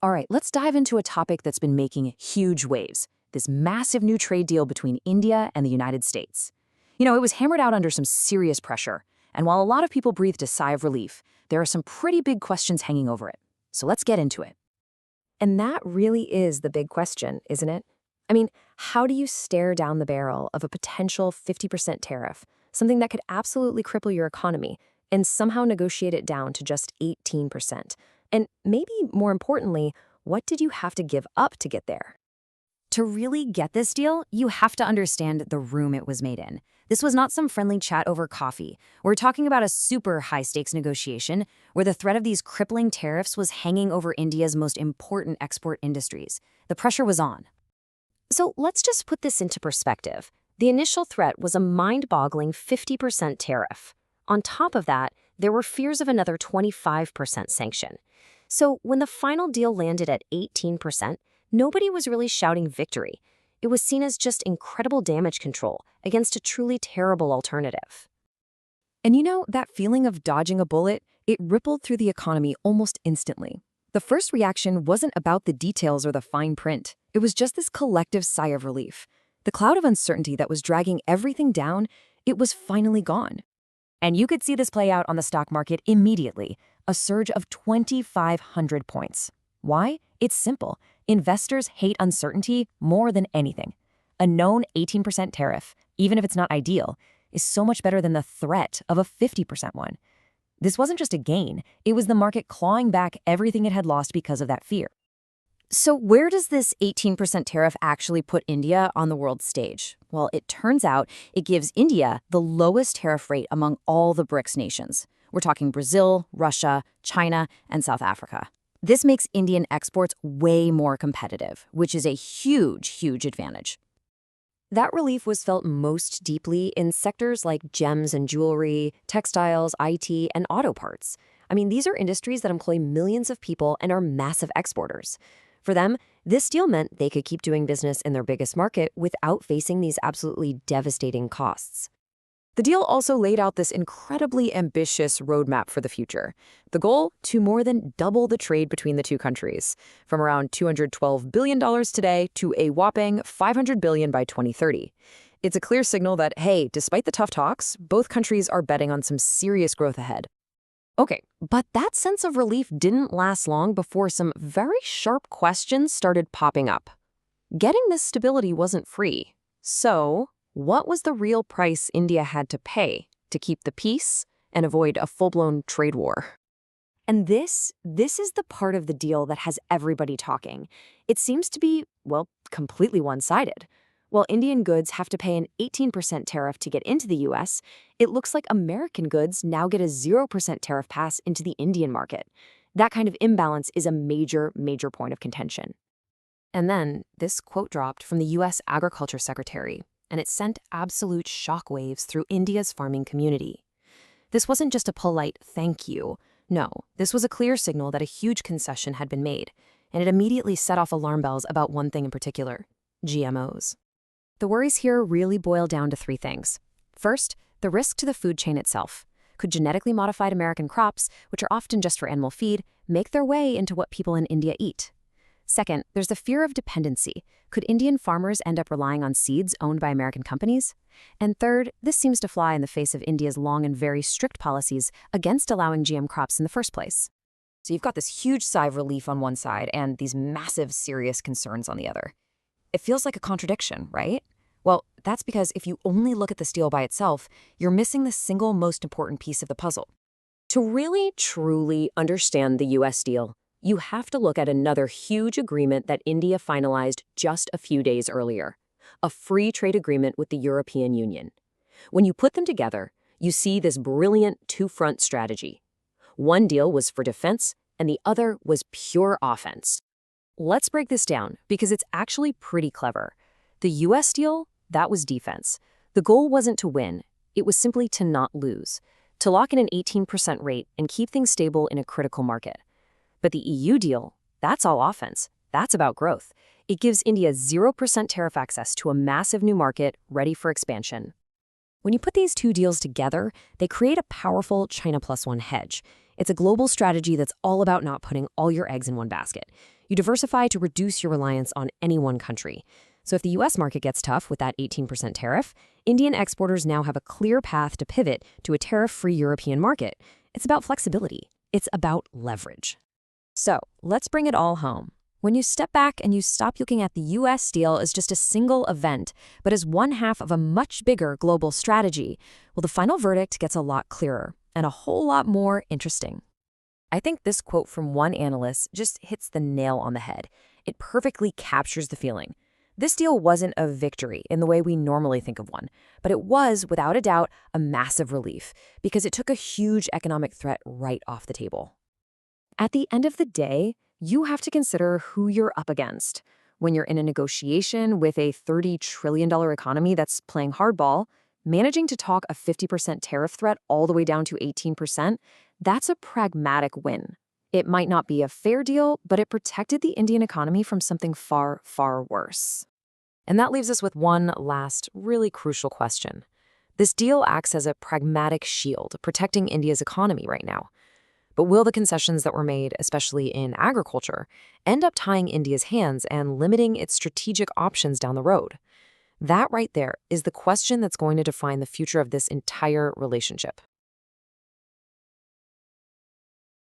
All right, let's dive into a topic that's been making huge waves, this massive new trade deal between India and the United States. It was hammered out under some serious pressure, and while a lot of people breathed a sigh of relief, there are some pretty big questions hanging over it. So let's get into it. And that really is the big question, isn't it? I mean, how do you stare down the barrel of a potential 50% tariff, something that could absolutely cripple your economy, and somehow negotiate it down to just 18%? And maybe more importantly, what did you have to give up to get there? To really get this deal, you have to understand the room it was made in. This was not some friendly chat over coffee. We're talking about a super high-stakes negotiation where the threat of these crippling tariffs was hanging over India's most important export industries. The pressure was on. So let's just put this into perspective. The initial threat was a mind-boggling 50% tariff. On top of that, there were fears of another 25% sanction. So when the final deal landed at 18%, nobody was really shouting victory. It was seen as just incredible damage control against a truly terrible alternative. And that feeling of dodging a bullet, it rippled through the economy almost instantly. The first reaction wasn't about the details or the fine print. It was just this collective sigh of relief. The cloud of uncertainty that was dragging everything down, it was finally gone. And you could see this play out on the stock market immediately, a surge of 2,500 points. Why? It's simple. Investors hate uncertainty more than anything. A known 18% tariff, even if it's not ideal, is so much better than the threat of a 50% one. This wasn't just a gain, it was the market clawing back everything it had lost because of that fear. So where does this 18% tariff actually put India on the world stage? Well, it turns out it gives India the lowest tariff rate among all the BRICS nations. We're talking Brazil, Russia, China, and South Africa. This makes Indian exports way more competitive, which is a huge, huge advantage. That relief was felt most deeply in sectors like gems and jewelry, textiles, IT, and auto parts. I mean, these are industries that employ millions of people and are massive exporters. For them, this deal meant they could keep doing business in their biggest market without facing these absolutely devastating costs. The deal also laid out this incredibly ambitious roadmap for the future. The goal, to more than double the trade between the two countries, from around $212 billion today to a whopping $500 billion by 2030. It's a clear signal that, hey, despite the tough talks, both countries are betting on some serious growth ahead. Okay, but that sense of relief didn't last long before some very sharp questions started popping up. Getting this stability wasn't free. So, what was the real price India had to pay to keep the peace and avoid a full-blown trade war? And this is the part of the deal that has everybody talking. It seems to be, well, completely one-sided. While Indian goods have to pay an 18% tariff to get into the US, it looks like American goods now get a 0% tariff pass into the Indian market. That kind of imbalance is a major, major point of contention. And then this quote dropped from the US Agriculture Secretary, and it sent absolute shockwaves through India's farming community. This wasn't just a polite thank you. No, this was a clear signal that a huge concession had been made, and it immediately set off alarm bells about one thing in particular: GMOs. The worries here really boil down to three things. First, the risk to the food chain itself. Could genetically modified American crops, which are often just for animal feed, make their way into what people in India eat? Second, there's the fear of dependency. Could Indian farmers end up relying on seeds owned by American companies? And third, this seems to fly in the face of India's long and very strict policies against allowing GM crops in the first place. So you've got this huge sigh of relief on one side and these massive, serious concerns on the other. It feels like a contradiction, right? Well, that's because if you only look at this deal by itself, you're missing the single most important piece of the puzzle. To really, truly understand the US deal, you have to look at another huge agreement that India finalized just a few days earlier, a free trade agreement with the European Union. When you put them together, you see this brilliant two-front strategy. One deal was for defense, and the other was pure offense. Let's break this down, because it's actually pretty clever. The US deal, that was defense. The goal wasn't to win, it was simply to not lose, to lock in an 18% rate and keep things stable in a critical market. But the EU deal, that's all offense. That's about growth. It gives India 0% tariff access to a massive new market ready for expansion. When you put these two deals together, they create a powerful China plus one hedge. It's a global strategy that's all about not putting all your eggs in one basket. You diversify to reduce your reliance on any one country. So if the US market gets tough with that 18% tariff, Indian exporters now have a clear path to pivot to a tariff-free European market. It's about flexibility. It's about leverage. So let's bring it all home. When you step back and you stop looking at the US deal as just a single event, but as one half of a much bigger global strategy, well, the final verdict gets a lot clearer and a whole lot more interesting. I think this quote from one analyst just hits the nail on the head. It perfectly captures the feeling. This deal wasn't a victory in the way we normally think of one, but it was, without a doubt, a massive relief because it took a huge economic threat right off the table. At the end of the day, you have to consider who you're up against. When you're in a negotiation with a $30 trillion economy that's playing hardball, managing to talk a 50% tariff threat all the way down to 18%, that's a pragmatic win. It might not be a fair deal, but it protected the Indian economy from something far, far worse. And that leaves us with one last, really crucial question. This deal acts as a pragmatic shield, protecting India's economy right now. But will the concessions that were made, especially in agriculture, end up tying India's hands and limiting its strategic options down the road? That right there is the question that's going to define the future of this entire relationship.